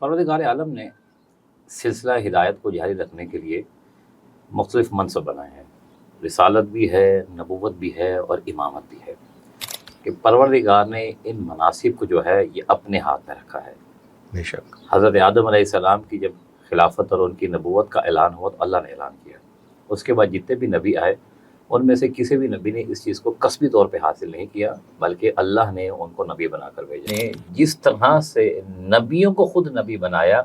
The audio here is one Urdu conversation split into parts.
پروردگار عالم نے سلسلہ ہدایت کو جاری رکھنے کے لیے مختلف منصب بنائے ہیں. رسالت بھی ہے، نبوت بھی ہے اور امامت بھی ہے، کہ پروردگار نے ان مناصب کو جو ہے یہ اپنے ہاتھ میں رکھا ہے. بے شک. حضرت آدم علیہ السلام کی جب خلافت اور ان کی نبوت کا اعلان ہوا تو اللہ نے اعلان کیا. اس کے بعد جتنے بھی نبی آئے ان میں سے کسی بھی نبی نے اس چیز کو کسبی طور پہ حاصل نہیں کیا، بلکہ اللہ نے ان کو نبی بنا کر بھیجا. جس طرح سے نبیوں کو خود نبی بنایا،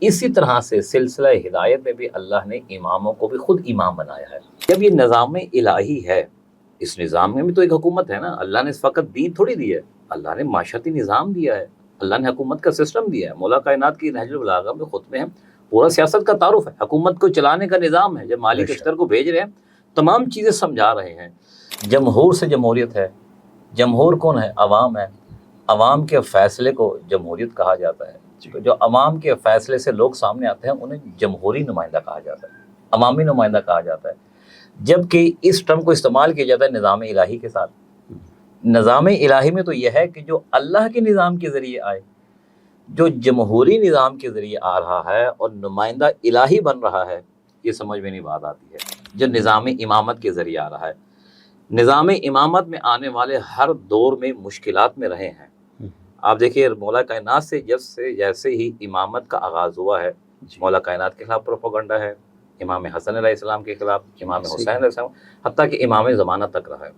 اسی طرح سے سلسلہ ہدایت میں بھی اللہ نے اماموں کو بھی خود امام بنایا ہے. جب یہ نظام الہی ہے، اس نظام میں بھی تو ایک حکومت ہے نا. اللہ نے فقط دین تھوڑی دی ہے، اللہ نے معاشرتی نظام دیا ہے، اللہ نے حکومت کا سسٹم دیا ہے. مولا کائنات کی نہج البلاغہ میں خطبے ہیں، پورا سیاست کا تعارف ہے، حکومت کو چلانے کا نظام ہے. جب مالک اشتر کو بھیج رہے ہیں تمام چیزیں سمجھا رہے ہیں. جمہور سے جمہوریت ہے. جمہور کون ہے؟ عوام ہے. عوام کے فیصلے کو جمہوریت کہا جاتا ہے. تو جو عوام کے فیصلے سے لوگ سامنے آتے ہیں انہیں جمہوری نمائندہ کہا جاتا ہے، عوامی نمائندہ کہا جاتا ہے. جبکہ اس ٹرم کو استعمال کیا جاتا ہے نظام الہی کے ساتھ. نظام الہی میں تو یہ ہے کہ جو اللہ کے نظام کے ذریعے آئے، جو جمہوری نظام کے ذریعے آ رہا ہے اور نمائندہ الہی بن رہا ہے، یہ سمجھ میں نہیں بات آتی ہے. جو نظام امامت کے ذریعے آ رہا ہے، نظام امامت میں آنے والے ہر دور میں مشکلات میں رہے ہیں. آپ دیکھیے مولا کائنات سے جیسے ہی امامت کا آغاز ہوا ہے، مولا کائنات کے خلاف پروپیگنڈا ہے، امام حسن علیہ السلام کے خلاف، امام حسین علیہ السلام، حتیٰ کہ امام زمانہ تک رہا ہے.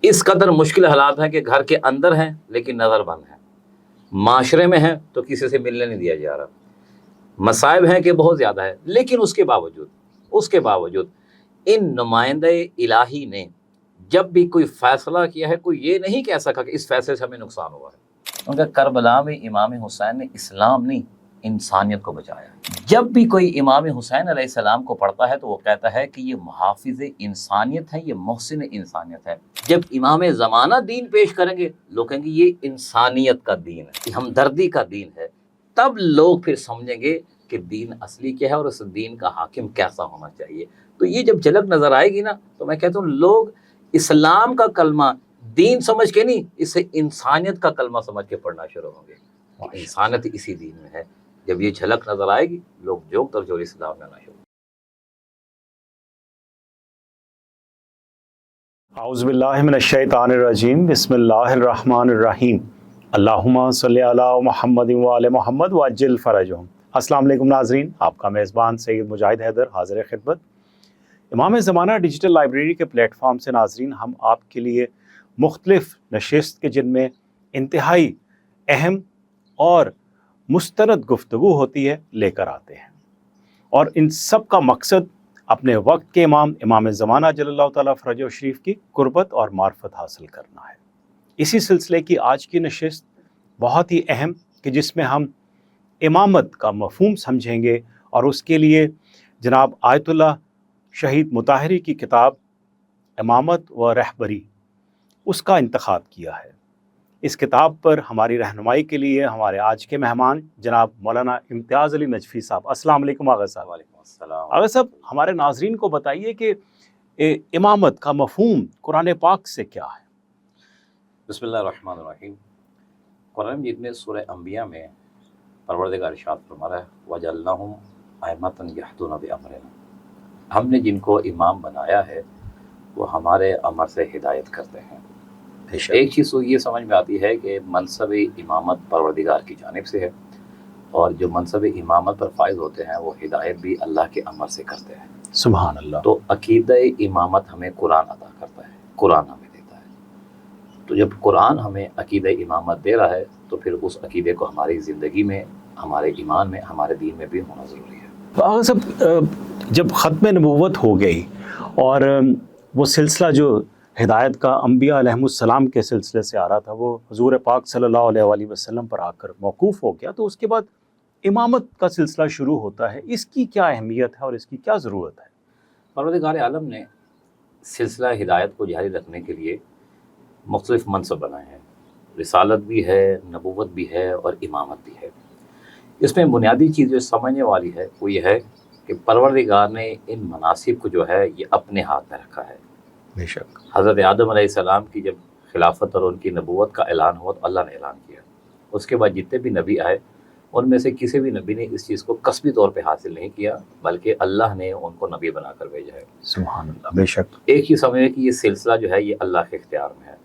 اس قدر مشکل حالات ہیں کہ گھر کے اندر ہیں لیکن نظر بند ہیں، معاشرے میں ہیں تو کسی سے ملنے نہیں دیا جا رہا، مصائب ہیں کہ بہت زیادہ ہے. لیکن اس کے باوجود ان نمائندہ الہی نے جب بھی کوئی فیصلہ کیا ہے، کوئی یہ نہیں کہہ سکا کہ اس فیصلے سے ہمیں نقصان ہوا ہے. ان کا کربلا میں امام حسین نے اسلام نہیں انسانیت کو بچایا. جب بھی کوئی امام حسین علیہ السلام کو پڑھتا ہے تو وہ کہتا ہے کہ یہ محافظ انسانیت ہے، یہ محسن انسانیت ہے. جب امام زمانہ دین پیش کریں گے لوگ کہیں گے یہ انسانیت کا دین ہے، یہ ہمدردی کا دین ہے. تب لوگ پھر سمجھیں گے کہ دین اصلی کیا ہے اور اس دین کا حاکم کیسا ہونا چاہیے. تو یہ جب جھلک نظر آئے گی نا تو میں کہتا ہوں لوگ اسلام کا کلمہ دین سمجھ کے نہیں، اسے انسانیت کا کلمہ سمجھ کے پڑھنا شروع ہوں گے. انسانیت اسی دین میں ہے. جب یہ جھلک نظر آئے گی لوگ جوک در جوڑی اسلام میں آنا شروع. اعوذ باللہ من الشیطان الرجیم، بسم اللہ الرحمن الرحیم. اللہم صلی علی محمد وآل محمد وعجل فرجہم. السلام علیکم ناظرین، آپ کا میزبان سید مجاہد حیدر حاضر خدمت. امام زمانہ ڈیجیٹل لائبریری کے پلیٹ فارم سے ناظرین ہم آپ کے لیے مختلف نشست کے جن میں انتہائی اہم اور مستند گفتگو ہوتی ہے لے کر آتے ہیں، اور ان سب کا مقصد اپنے وقت کے امام زمانہ جل اللہ تعالیٰ فرجہ شریف کی قربت اور معرفت حاصل کرنا ہے. اسی سلسلے کی آج کی نشست بہت ہی اہم کہ جس میں ہم امامت کا مفہوم سمجھیں گے، اور اس کے لیے جناب آیت اللہ شہید مطہری کی کتاب امامت و رہبری اس کا انتخاب کیا ہے. اس کتاب پر ہماری رہنمائی کے لیے ہمارے آج کے مہمان جناب مولانا امتیاز علی نجفی صاحب. السلام علیکم آغا صاحب. وعلیکم السلام. آغا صاحب، ہمارے ناظرین کو بتائیے کہ امامت کا مفہوم قرآن پاک سے کیا ہے؟ بسم اللہ الرحمن الرحیم. قرآن مجید میں سورہ انبیاء میں پروردگار ارشاد فرما رہا ہے وَجَعَلْنَاهُمْ أَئِمَّةً يَهْدُونَ بِأَمْرِنَا. ہم نے جن کو امام بنایا ہے وہ ہمارے امر سے ہدایت کرتے ہیں. ایک چیز تو یہ سمجھ میں آتی ہے کہ منصب امامت پروردگار کی جانب سے ہے، اور جو منصب امامت پر فائز ہوتے ہیں وہ ہدایت بھی اللہ کے امر سے کرتے ہیں. سبحان اللہ. تو عقیدہ امامت ہمیں قرآن عطا کرتا ہے، قرآن ہمیں دیتا ہے. تو جب قرآن ہمیں عقیدہ امامت دے رہا ہے تو پھر اس عقیدے کو ہماری زندگی میں، ہمارے ایمان میں، ہمارے دین میں بھی ہونا ضروری ہے. آغا صاحب، جب ختم نبوت ہو گئی اور وہ سلسلہ جو ہدایت کا انبیاء علیہم السلام کے سلسلے سے آ رہا تھا وہ حضور پاک صلی اللہ علیہ وآلہ وسلم پر آ کر موقوف ہو گیا، تو اس کے بعد امامت کا سلسلہ شروع ہوتا ہے. اس کی کیا اہمیت ہے اور اس کی کیا ضرورت ہے؟ پروردگار عالم نے سلسلہ ہدایت کو جاری رکھنے کے لیے مختلف منصب بنائے ہیں. رسالت بھی ہے، نبوت بھی ہے اور امامت بھی ہے. اس میں بنیادی چیز جو سمجھنے والی ہے وہ یہ ہے کہ پروردگار نے ان مناصب کو جو ہے یہ اپنے ہاتھ میں رکھا ہے. بے شک. حضرت آدم علیہ السلام کی جب خلافت اور ان کی نبوت کا اعلان ہوا تو اللہ نے اعلان کیا. اس کے بعد جتنے بھی نبی آئے ان میں سے کسی بھی نبی نے اس چیز کو قصبی طور پہ حاصل نہیں کیا، بلکہ اللہ نے ان کو نبی بنا کر بھیجا ہے۔ سبحان اللہ، بے شک۔ ایک ہی سمجھے کہ یہ سلسلہ جو ہے یہ اللہ کے اختیار میں ہے،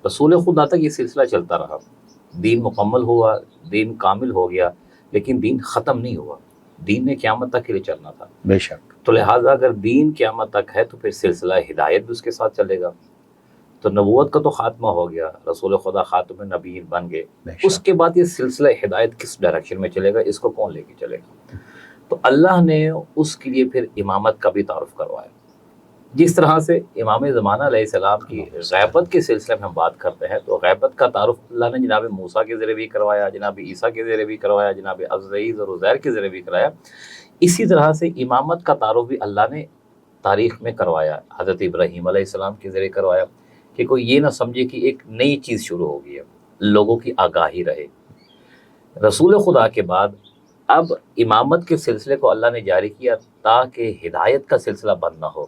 رسول خدا تک یہ سلسلہ چلتا رہا، دین مکمل ہوا، دین کامل ہو گیا، لیکن دین ختم نہیں ہوا، دین نے قیامت تک کے لیے چلنا تھا۔ بے شک۔ تو لہٰذا اگر دین قیامت تک ہے تو پھر سلسلہ ہدایت بھی اس کے ساتھ چلے گا۔ تو نبوت کا تو خاتمہ ہو گیا، رسول خدا خاتم نبیین بن گئے، بے اس شک۔ کے بعد یہ سلسلہ ہدایت کس ڈائریکشن میں چلے گا، اس کو کون لے کے چلے گا؟ تو اللہ نے اس کے لیے پھر امامت کا بھی تعارف کروایا۔ جس طرح سے امام زمانہ علیہ السلام کی غیبت کے سلسلے میں ہم بات کرتے ہیں تو غیبت کا تعارف اللہ نے جناب موسیٰ کے ذریعے بھی کروایا، جناب عیسیٰ کے ذریعے بھی کروایا، جناب عزیز اور عزیر کے ذریعے بھی کرایا۔ اسی طرح سے امامت کا تعارف بھی اللہ نے تاریخ میں کروایا، حضرت ابراہیم علیہ السلام کے ذریعے کروایا، کہ کوئی یہ نہ سمجھے کہ ایک نئی چیز شروع ہو گئی ہے، لوگوں کی آگاہی رہے۔ رسول خدا کے بعد اب امامت کے سلسلے کو اللہ نے جاری کیا تاکہ ہدایت کا سلسلہ بند نہ ہو۔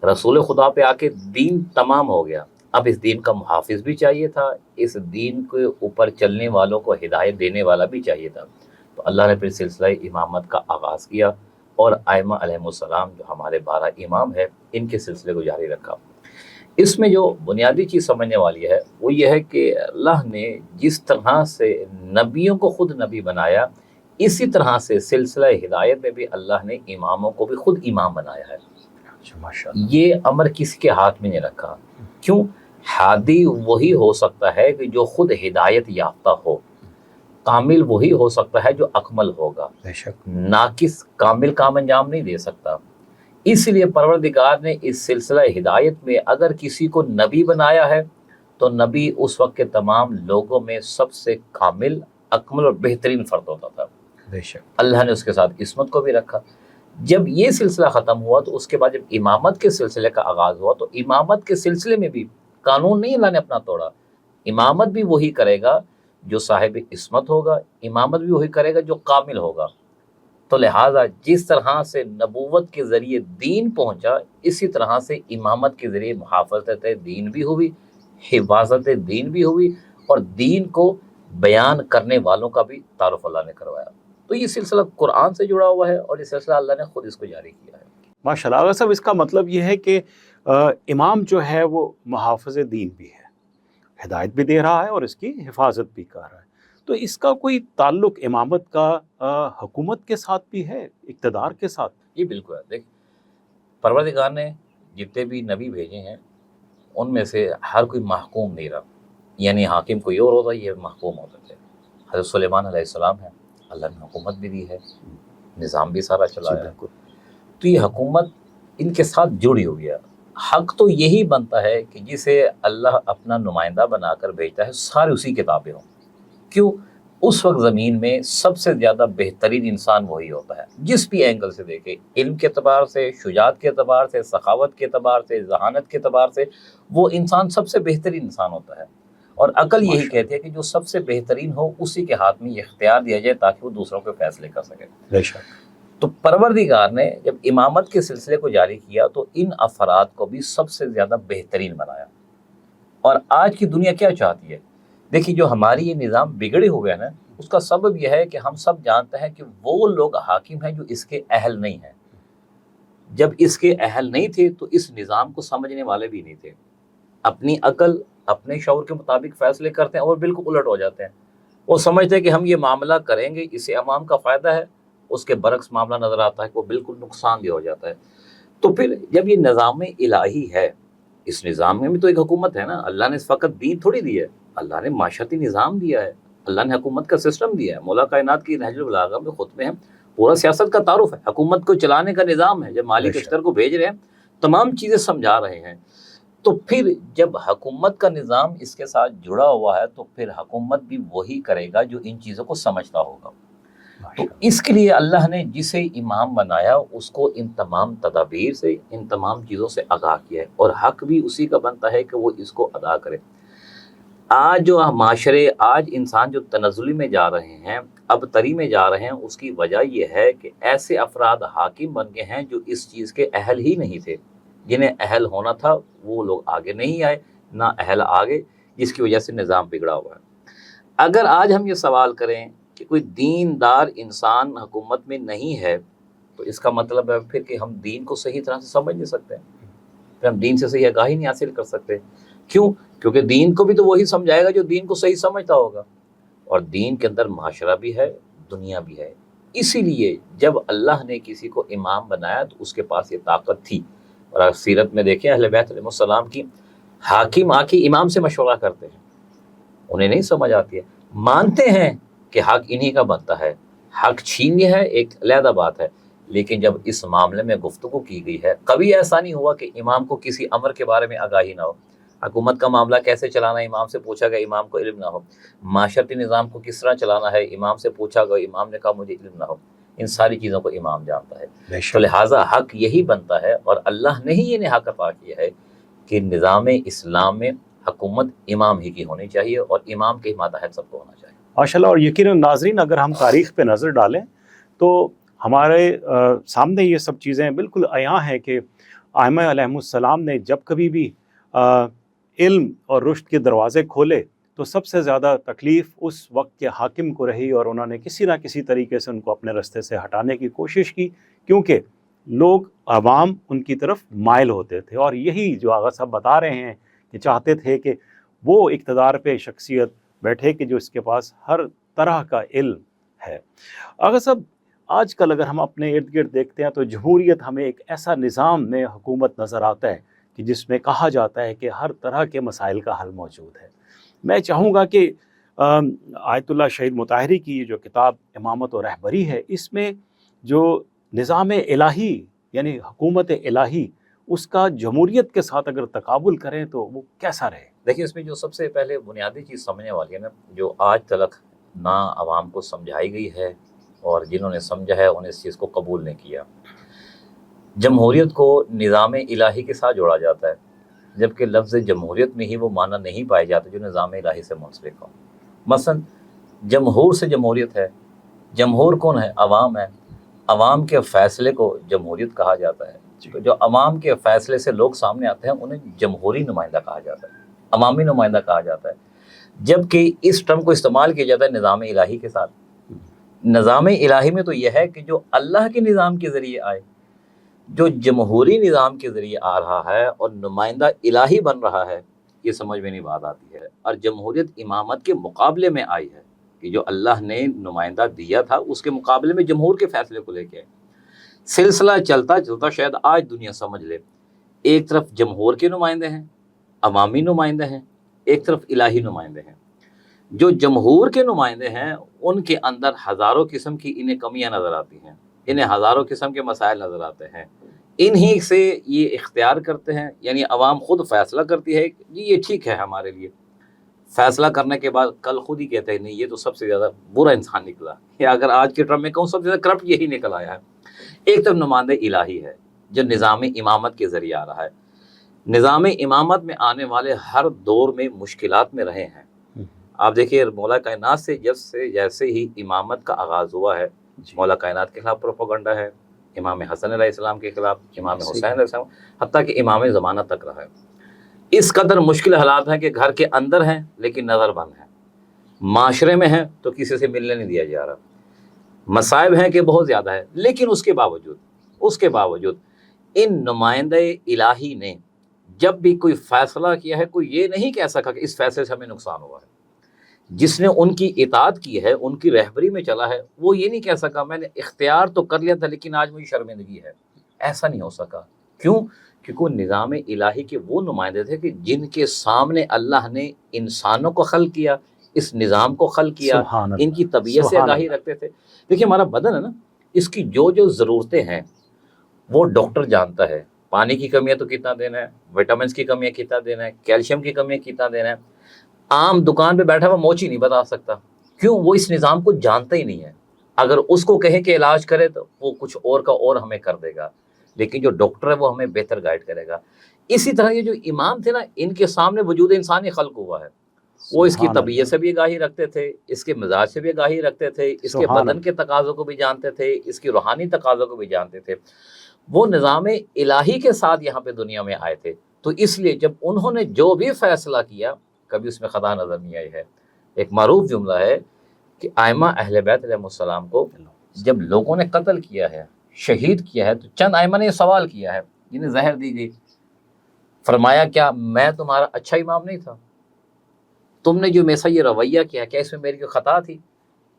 رسول خدا پہ آ کے دین تمام ہو گیا، اب اس دین کا محافظ بھی چاہیے تھا، اس دین کے اوپر چلنے والوں کو ہدایت دینے والا بھی چاہیے تھا۔ تو اللہ نے پھر سلسلہ امامت کا آغاز کیا اور ائمہ علیہ السلام جو ہمارے 12 امام ہیں ان کے سلسلے کو جاری رکھا۔ اس میں جو بنیادی چیز سمجھنے والی ہے وہ یہ ہے کہ اللہ نے جس طرح سے نبیوں کو خود نبی بنایا، اسی طرح سے سلسلہ ہدایت میں بھی اللہ نے اماموں کو بھی خود امام بنایا ہے۔ یہ امر کسی کے ہاتھ میں نہیں رکھا۔ کیوں؟ ہادی وہی ہو سکتا ہے کہ جو خود ہدایت یافتہ ہو، کامل وہی ہو سکتا ہے جو اکمل ہوگا، بے شک۔ ناقص کامل کام انجام نہیں دے سکتا۔ اس لیے پروردگار نے اس سلسلہ ہدایت میں اگر کسی کو نبی بنایا ہے تو نبی اس وقت کے تمام لوگوں میں سب سے کامل، اکمل اور بہترین فرد ہوتا تھا۔ بے شک۔ اللہ نے اس کے ساتھ عصمت کو بھی رکھا۔ جب یہ سلسلہ ختم ہوا تو اس کے بعد جب امامت کے سلسلے کا آغاز ہوا تو امامت کے سلسلے میں بھی قانون نہیں اللہ نے اپنا توڑا، امامت بھی وہی کرے گا جو صاحب عصمت ہوگا، امامت بھی وہی کرے گا جو کامل ہوگا۔ تو لہٰذا جس طرح سے نبوت کے ذریعے دین پہنچا، اسی طرح سے امامت کے ذریعے محافظت دین بھی ہوئی، حفاظت دین بھی ہوئی، اور دین کو بیان کرنے والوں کا بھی تعارف اللہ نے کروایا۔ تو یہ سلسلہ قرآن سے جڑا ہوا ہے اور یہ سلسلہ اللہ نے خود اس کو جاری کیا ہے۔ ماشاءاللہ۔ اگر صاحب اس کا مطلب یہ ہے کہ امام جو ہے وہ محافظ دین بھی ہے، ہدایت بھی دے رہا ہے اور اس کی حفاظت بھی کر رہا ہے، تو اس کا کوئی تعلق امامت کا حکومت کے ساتھ بھی ہے، اقتدار کے ساتھ؟ یہ بالکل ہے۔ دیکھ، پروردگار نے جتنے بھی نبی بھیجے ہیں ان میں سے ہر کوئی محکوم نہیں رہا، یعنی حاکم کوئی اور ہوتا، یہ محکوم ہوتے تھے۔ حضرت سلیمان علیہ السلام ہے، اللہ نے حکومت بھی دی ہے، نظام بھی سارا چلایا ہے، تو یہ حکومت ان کے ساتھ جڑی ہوئی ہے۔ حق تو یہی بنتا ہے کہ جسے اللہ اپنا نمائندہ بنا کر بھیجتا ہے سارے اسی کے تابع ہوں۔ کیوں؟ اس وقت زمین میں سب سے زیادہ بہترین انسان وہی ہوتا ہے، جس بھی اینگل سے دیکھے، علم کے اعتبار سے، شجاعت کے اعتبار سے، سخاوت کے اعتبار سے، ذہانت کے اعتبار سے، وہ انسان سب سے بہترین انسان ہوتا ہے۔ اور عقل یہی کہتی ہے کہ جو سب سے بہترین ہو اسی کے ہاتھ میں یہ اختیار دیا جائے تاکہ وہ دوسروں کے فیصلے کر سکے۔ بے شک۔ تو پروردگار نے جب امامت کے سلسلے کو جاری کیا تو ان افراد کو بھی سب سے زیادہ بہترین بنایا۔ اور آج کی دنیا کیا چاہتی ہے؟ دیکھیے، جو ہماری یہ نظام بگڑے ہوئے ہیں نا، اس کا سبب یہ ہے کہ ہم سب جانتے ہیں کہ وہ لوگ حاکم ہیں جو اس کے اہل نہیں ہیں۔ جب اس کے اہل نہیں تھے تو اس نظام کو سمجھنے والے بھی نہیں تھے، اپنی عقل اپنے شعور کے مطابق فیصلے کرتے ہیں اور بالکل الٹ ہو جاتے ہیں۔ وہ سمجھتے ہیں کہ ہم یہ معاملہ کریں گے، اس سے عوام کا فائدہ ہے، اس کے برعکس معاملہ نظر آتا ہے کہ وہ بالکل نقصان دہ ہو جاتا ہے۔ تو پھر جب یہ نظام الہی ہے، اس نظام میں بھی تو ایک حکومت ہے نا، اللہ نے اس فقط دین تھوڑی دی ہے، اللہ نے معاشرتی نظام دیا ہے، اللہ نے حکومت کا سسٹم دیا ہے۔ مولا کائنات کی نہج البلاغہ میں خطبے ہیں، پورا سیاست کا تعارف ہے، حکومت کو چلانے کا نظام ہے، جب مالک اشتر کو بھیج رہے ہیں تمام چیزیں سمجھا رہے ہیں۔ تو پھر جب حکومت کا نظام اس کے ساتھ جڑا ہوا ہے تو پھر حکومت بھی وہی کرے گا جو ان چیزوں کو سمجھتا ہوگا۔ تو اس کے لیے اللہ نے جسے امام بنایا اس کو ان تمام تدابیر سے، ان تمام چیزوں سے آگاہ کیا ہے، اور حق بھی اسی کا بنتا ہے کہ وہ اس کو ادا کرے۔ آج جو معاشرے، آج انسان جو تنزلی میں جا رہے ہیں، ابتری میں جا رہے ہیں، اس کی وجہ یہ ہے کہ ایسے افراد حاکم بن گئے ہیں جو اس چیز کے اہل ہی نہیں تھے، جنہیں اہل ہونا تھا وہ لوگ آگے نہیں آئے، نہ اہل آگے، جس کی وجہ سے نظام بگڑا ہوا ہے۔ اگر آج ہم یہ سوال کریں کہ کوئی دیندار انسان حکومت میں نہیں ہے تو اس کا مطلب ہے پھر کہ ہم دین کو صحیح طرح سے سمجھ نہیں سکتے، پھر ہم دین سے صحیح آگاہی نہیں حاصل کر سکتے۔ کیوں؟ کیونکہ دین کو بھی تو وہی سمجھائے گا جو دین کو صحیح سمجھتا ہوگا، اور دین کے اندر معاشرہ بھی ہے، دنیا بھی ہے۔ اسی لیے جب اللہ نے کسی کو امام بنایا تو اس کے پاس یہ طاقت تھی، اور آپ سیرت میں دیکھیں اہل بیت علیہ السلام کی، حاکم آ کے امام سے مشورہ کرتے ہیں، انہیں نہیں سمجھ آتی ہے، مانتے ہیں کہ حق انہی کا بنتا ہے، حق چھین لیا ہے ایک علیحدہ بات ہے، لیکن جب اس معاملے میں گفتگو کی گئی ہے، کبھی ایسا نہیں ہوا کہ امام کو کسی امر کے بارے میں آگاہی نہ ہو۔ حکومت کا معاملہ کیسے چلانا ہے امام سے پوچھا گیا، امام کو علم نہ ہو۔ معاشرتی نظام کو کس طرح چلانا ہے امام سے پوچھا گیا، امام نے کہا مجھے علم نہ ہو۔ ان ساری چیزوں کو امام جانتا ہے، تو لہٰذا حق یہی بنتا ہے، اور اللہ نے ہی یہ حق عطا کیا ہے کہ نظام اسلام میں حکومت امام ہی کی ہونی چاہیے، اور امام کے ماتحت سب کو ہونا چاہیے۔ ماشاء اللہ۔ اور یقیناً ناظرین، اگر ہم تاریخ پہ نظر ڈالیں تو ہمارے سامنے یہ سب چیزیں بالکل عیاں ہیں کہ ائمہ علیہم السلام نے جب کبھی بھی علم اور رشد کے دروازے کھولے تو سب سے زیادہ تکلیف اس وقت کے حاکم کو رہی، اور انہوں نے کسی نہ کسی طریقے سے ان کو اپنے رستے سے ہٹانے کی کوشش کی، کیونکہ لوگ عوام ان کی طرف مائل ہوتے تھے، اور یہی جو آغا صاحب بتا رہے ہیں کہ چاہتے تھے کہ وہ اقتدار پہ شخصیت بیٹھے کہ جو اس کے پاس ہر طرح کا علم ہے۔ آغا صاحب، آج کل اگر ہم اپنے ارد گرد دیکھتے ہیں تو جمہوریت ہمیں ایک ایسا نظام میں حکومت نظر آتا ہے کہ جس میں کہا جاتا ہے کہ ہر طرح کے مسائل کا حل موجود ہے۔ میں چاہوں گا کہ آیت اللہ شہید مطہری کی یہ جو کتاب امامت و رہبری ہے، اس میں جو نظام الہی یعنی حکومت الہی، اس کا جمہوریت کے ساتھ اگر تقابل کریں تو وہ کیسا رہے؟ دیکھیں، اس میں جو سب سے پہلے بنیادی چیز سمجھنے والی ہے نا، جو آج تک نہ عوام کو سمجھائی گئی ہے، اور جنہوں نے سمجھا ہے انہیں اس چیز کو قبول نہیں کیا۔ جمہوریت کو نظام الہی کے ساتھ جوڑا جاتا ہے، جبکہ لفظ جمہوریت میں ہی وہ معنی نہیں پائے جاتے جو نظام الہی سے منسلک ہو۔ مثلا جمہور سے جمہوریت ہے، جمہور کون ہے؟ عوام ہے، عوام کے فیصلے کو جمہوریت کہا جاتا ہے۔ تو جو عوام کے فیصلے سے لوگ سامنے آتے ہیں انہیں جمہوری نمائندہ کہا جاتا ہے، عوامی نمائندہ کہا جاتا ہے، جبکہ اس ٹرم کو استعمال کیا جاتا ہے نظام الہی کے ساتھ۔ نظام الہی میں تو یہ ہے کہ جو اللہ کے نظام کے ذریعے آئے، جو جمہوری نظام کے ذریعے آ رہا ہے اور نمائندہ الہی بن رہا ہے، یہ سمجھ میں نہیں بات آتی ہے۔ اور جمہوریت امامت کے مقابلے میں آئی ہے کہ جو اللہ نے نمائندہ دیا تھا اس کے مقابلے میں جمہور کے فیصلے کو لے کے آئے۔ سلسلہ چلتا چلتا شاید آج دنیا سمجھ لے، ایک طرف جمہور کے نمائندے ہیں، عوامی نمائندے ہیں، ایک طرف الہی نمائندے ہیں۔ جو جمہور کے نمائندے ہیں ان کے اندر ہزاروں قسم کی انہیں کمیاں نظر آتی ہیں، انہیں ہزاروں قسم کے مسائل نظر آتے ہیں، انہی سے یہ اختیار کرتے ہیں، یعنی عوام خود فیصلہ کرتی ہے جی یہ ٹھیک ہے ہمارے لیے، فیصلہ کرنے کے بعد کل خود ہی کہتے ہیں نہیں یہ تو سب سے زیادہ برا انسان نکلا، یا اگر آج کے ٹرم میں کہوں سب سے زیادہ کرپٹ یہی نکل آیا ہے۔ ایک طرف نمائندہ الہی ہے جو نظام امامت کے ذریعے آ رہا ہے۔ نظام امامت میں آنے والے ہر دور میں مشکلات میں رہے ہیں۔ آپ دیکھیے مولا کائنات سے جیسے ہی امامت کا آغاز ہوا ہے، مولا کائنات کے خلاف پروپیگنڈا ہے، امام حسن علیہ السلام کے خلاف، امام حسین علیہ السلام، حتیٰ کہ امام زمانہ تک رہا ہے۔ اس قدر مشکل حالات ہیں کہ گھر کے اندر ہیں لیکن نظر بند ہیں، معاشرے میں ہیں تو کسی سے ملنے نہیں دیا جا رہا، مصائب ہیں کہ بہت زیادہ ہے، لیکن اس کے باوجود ان نمائندہ الہی نے جب بھی کوئی فیصلہ کیا ہے، کوئی یہ نہیں کہہ سکا کہ اس فیصلے سے ہمیں نقصان ہوا ہے۔ جس نے ان کی اطاعت کی ہے، ان کی رہبری میں چلا ہے، وہ یہ نہیں کہہ سکا میں نے اختیار تو کر لیا تھا لیکن آج مجھے شرمندگی ہے، ایسا نہیں ہو سکا۔ کیوں؟ کیونکہ وہ نظام الہی کے وہ نمائندے تھے کہ جن کے سامنے اللہ نے انسانوں کو خلق کیا، اس نظام کو خلق کیا، ان کی طبیعت سے آگاہی رکھتے تھے۔ دیکھیے ہمارا بدن ہے نا، اس کی جو ضرورتیں ہیں وہ ڈاکٹر جانتا ہے، پانی کی کمی ہے تو کتنا دینا ہے، وٹامنس کی کمی ہے کتنا دینا ہے، کیلشیم کی کمی ہے کتنا دینا ہے۔ عام دکان پہ بیٹھا ہوا موچی نہیں بتا سکتا، کیوں؟ وہ اس نظام کو جانتا ہی نہیں ہے۔ اگر اس کو کہیں کہ علاج کرے تو وہ کچھ اور کا اور ہمیں کر دے گا، لیکن جو ڈاکٹر ہے وہ ہمیں بہتر گائیڈ کرے گا۔ اسی طرح یہ جو امام تھے نا، ان کے سامنے وجود انسانی خلق ہوا ہے، وہ اس کی طبیعت سے بھی آگاہی رکھتے تھے، اس کے مزاج سے بھی آگاہی رکھتے تھے، اس کے بدن کے تقاضوں کو بھی جانتے تھے، اس کی روحانی تقاضوں کو بھی جانتے تھے۔ وہ نظام الہی کے ساتھ یہاں پہ دنیا میں آئے تھے، تو اس لیے جب انہوں نے جو بھی فیصلہ کیا کبھی اس میں خطا نظر نہیں آئی ہے۔ ایک معروف جملہ ہے کہ ائمہ اہل بیت علیہ السلام کو جب لوگوں نے قتل کیا ہے، شہید کیا ہے، تو چند ائمہ نے یہ سوال کیا ہے جنہیں زہر دی گئی، فرمایا کیا میں تمہارا اچھا امام نہیں تھا؟ تم نے جو میرے ساتھ یہ رویہ کیا ہے، کیا اس میں میری کوئی خطا تھی؟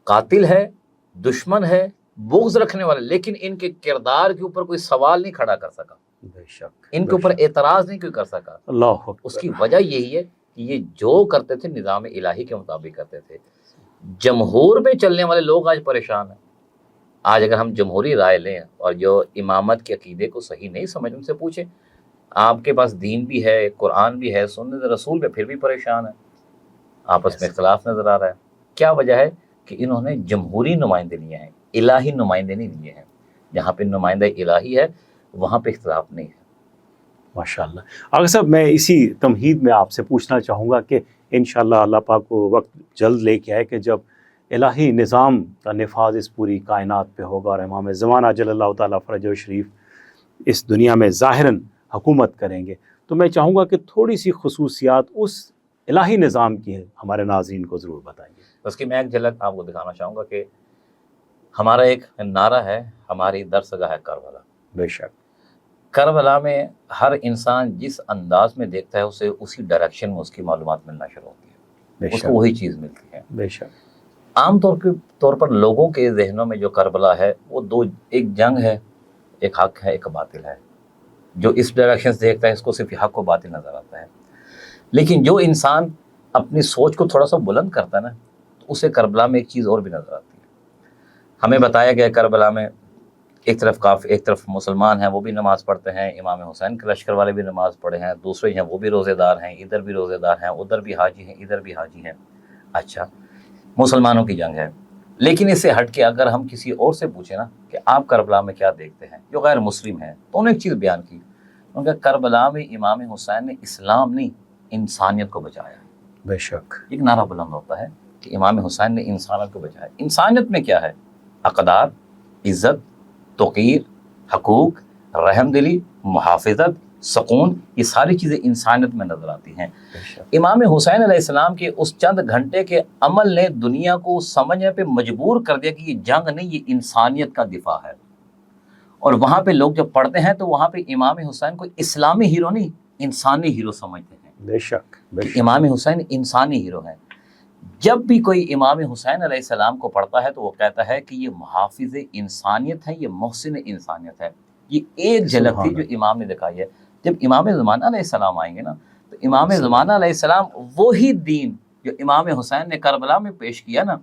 قاتل ہے، دشمن ہے، بغض رکھنے والے، لیکن ان کے کردار کے اوپر کوئی سوال نہیں کھڑا کر سکا، بے شک ان کے اوپر اعتراض نہیں کوئی کر سکا۔ اللہ اس کی وجہ یہی ہے کہ یہ جو کرتے تھے نظام الہی کے مطابق کرتے تھے۔ جمہور میں چلنے والے لوگ آج پریشان ہیں۔ آج اگر ہم جمہوری رائے لیں اور جو امامت کے عقیدے کو صحیح نہیں سمجھ، ان سے پوچھیں، آپ کے پاس دین بھی ہے، قرآن بھی ہے، سنت رسول پہ، پھر بھی پریشان ہے، آپس میں اختلاف نظر آ رہا ہے۔ کیا وجہ ہے؟ کہ انہوں نے جمہوری نمائندے لیے ہیں، الہی نمائندے نہیں لیے ہیں۔ جہاں پہ نمائندہ الہی ہے وہاں پہ اختلاف نہیں ہے۔ ماشاءاللہ۔ اگر صاحب میں اسی تمہید میں آپ سے پوچھنا چاہوں گا کہ انشاءاللہ اللہ پاک کو وقت جلد لے کے آئے کہ جب الہی نظام کا نفاذ اس پوری کائنات پہ ہوگا اور امام زمانہ جل اللہ تعالیٰ فرجہ شریف اس دنیا میں ظاہراً حکومت کریں گے، تو میں چاہوں گا کہ تھوڑی سی خصوصیات اس الہی نظام کی ہمارے ناظرین کو ضرور بتائیں گے۔ اس کی میں ایک جھلک آپ کو دکھانا چاہوں گا کہ ہمارا ایک نعرہ ہے، ہماری درسگاہ ہے کربلا۔ بے شک۔ کربلا میں ہر انسان جس انداز میں دیکھتا ہے اسے اسی ڈائریکشن میں اس کی معلومات ملنا شروع ہوتی ہے، اس کو وہی چیز ملتی ہے۔ بے شک۔ عام طور پر لوگوں کے ذہنوں میں جو کربلا ہے وہ دو، ایک جنگ ہے، ایک حق ہے، ایک باطل ہے۔ جو اس ڈائریکشن سے دیکھتا ہے اس کو صرف حق و باطل نظر آتا ہے، لیکن جو انسان اپنی سوچ کو تھوڑا سا بلند کرتا ہے نا، تو اسے کربلا میں ایک چیز اور بھی نظر آتی ہے۔ ہمیں بتایا گیا کربلا میں ایک طرف مسلمان ہیں، وہ بھی نماز پڑھتے ہیں، امام حسین کے لشکر والے بھی نماز پڑھے ہیں، دوسرے ہیں وہ بھی روزے دار ہیں، ادھر بھی روزے دار ہیں، ادھر بھی حاجی ہیں، ادھر بھی حاجی ہیں۔ اچھا، مسلمانوں کی جنگ ہے، لیکن اس سے ہٹ کے اگر ہم کسی اور سے پوچھیں نا کہ آپ کربلا میں کیا دیکھتے ہیں، جو غیر مسلم ہیں، تو انہوں نے ایک چیز بیان کی، انہوں نے کہا کربلا میں امام حسین نے اسلام نہیں انسانیت کو بچایا۔ بے شک۔ ایک نعرہ بلند ہوتا ہے کہ امام حسین نے انسانیت کو بچایا۔ انسانیت میں کیا ہے؟ اقدار، عزت، توقیر، حقوق، رحم دلی، محافظت، سکون، یہ ساری چیزیں انسانیت میں نظر آتی ہیں۔ امام حسین علیہ السلام کے اس چند گھنٹے کے عمل نے دنیا کو سمجھنے پہ مجبور کر دیا کہ یہ جنگ نہیں، یہ انسانیت کا دفاع ہے۔ اور وہاں پہ لوگ جب پڑھتے ہیں تو وہاں پہ امام حسین کو اسلامی ہیرو نہیں، انسانی ہیرو سمجھتے ہیں۔ بے شک۔ کہ امام حسین انسانی ہیرو ہیں۔ جب بھی کوئی امام حسین علیہ السلام کو پڑھتا ہے تو وہ کہتا ہے کہ یہ محافظ انسانیت ہے، یہ محسن انسانیت ہے۔ یہ ایک جھلک تھی جو امام نے دکھائی ہے۔ جب امام زمانہ علیہ السلام آئیں گے نا، تو امام زمانہ علیہ السلام وہی دین جو امام حسین نے کربلا میں پیش کیا نا،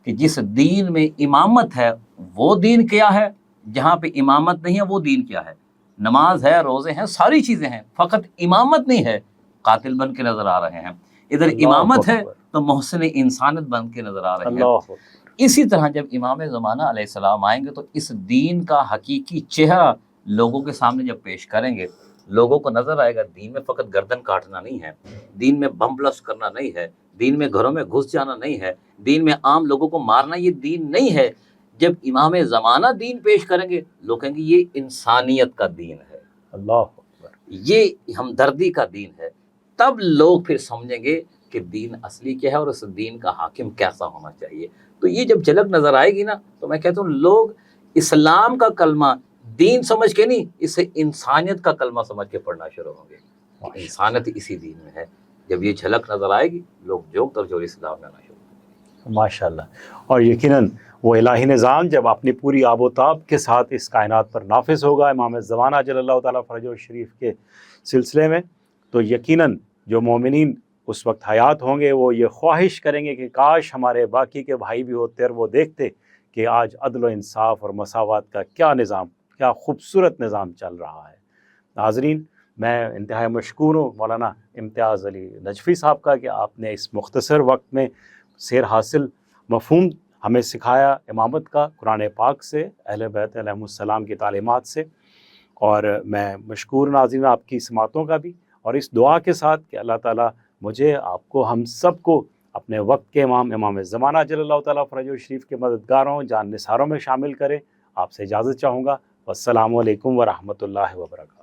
کہ جس دین میں امامت ہے وہ دین کیا ہے، جہاں پہ امامت نہیں ہے وہ دین کیا ہے؟ نماز ہے، روزے ہیں، ساری چیزیں ہیں، فقط امامت نہیں ہے، قاتل بن کے نظر آ رہے ہیں۔ ادھر امامت ہے تو محسن انسانیت بن کے نظر آ رہے ہیں۔ اسی طرح جب امام زمانہ علیہ السلام آئیں گے تو اس دین کا حقیقی چہرہ لوگوں کے سامنے جب پیش کریں گے، لوگوں کو نظر آئے گا دین میں فقط گردن کاٹنا نہیں ہے، دین میں بم بلسٹ کرنا نہیں ہے، دین میں گھروں میں گھس جانا نہیں ہے، دین میں عام لوگوں کو مارنا یہ دین نہیں ہے۔ جب امام زمانہ دین پیش کریں گے لوگ کہیں گے یہ انسانیت کا دین ہے، اللہ اکبر، یہ ہمدردی کا دین ہے۔ تب لوگ پھر سمجھیں گے کہ دین اصلی کیا ہے اور اس دین کا حاکم کیسا ہونا چاہیے۔ تو یہ جب جھلک نظر آئے گی نا تو میں کہتا ہوں لوگ اسلام کا کلمہ دین سمجھ کے نہیں، اسے انسانیت کا کلمہ سمجھ کے پڑھنا شروع ہوں گے کہ انسانیت اسی دین میں ہے۔ جب یہ جھلک نظر آئے گی لوگ جوک در جوڑ اسلام میں آنا شروع ہوں گے۔ ماشاءاللہ۔ اور یقیناً وہ الہی نظام جب اپنی پوری آب و تاب کے ساتھ اس کائنات پر نافذ ہوگا امام زمانہ جل اللہ تعالیٰ فرجہ شریف کے سلسلے میں، تو یقیناً جو مومنین اس وقت حیات ہوں گے وہ یہ خواہش کریں گے کہ کاش ہمارے باقی کے بھائی بھی ہوتے اور وہ دیکھتے کہ آج عدل و انصاف اور مساوات کا کیا نظام، کیا خوبصورت نظام چل رہا ہے۔ ناظرین، میں انتہائی مشکور ہوں مولانا امتیاز علی نجفی صاحب کا کہ آپ نے اس مختصر وقت میں سیر حاصل مفہوم ہمیں سکھایا امامت کا قرآن پاک سے، اہل بیت علیہ السلام کی تعلیمات سے، اور میں مشکور ناظرین آپ کی سماعتوں کا بھی، اور اس دعا کے ساتھ کہ اللہ تعالیٰ مجھے، آپ کو، ہم سب کو اپنے وقت کے امام زمانہ جل اللہ تعالیٰ فرجہ شریف کے مددگاروں، جان نثاروں میں شامل کرے۔ آپ سے اجازت چاہوں گا۔ والسلام علیکم ورحمۃ اللہ وبرکاتہ۔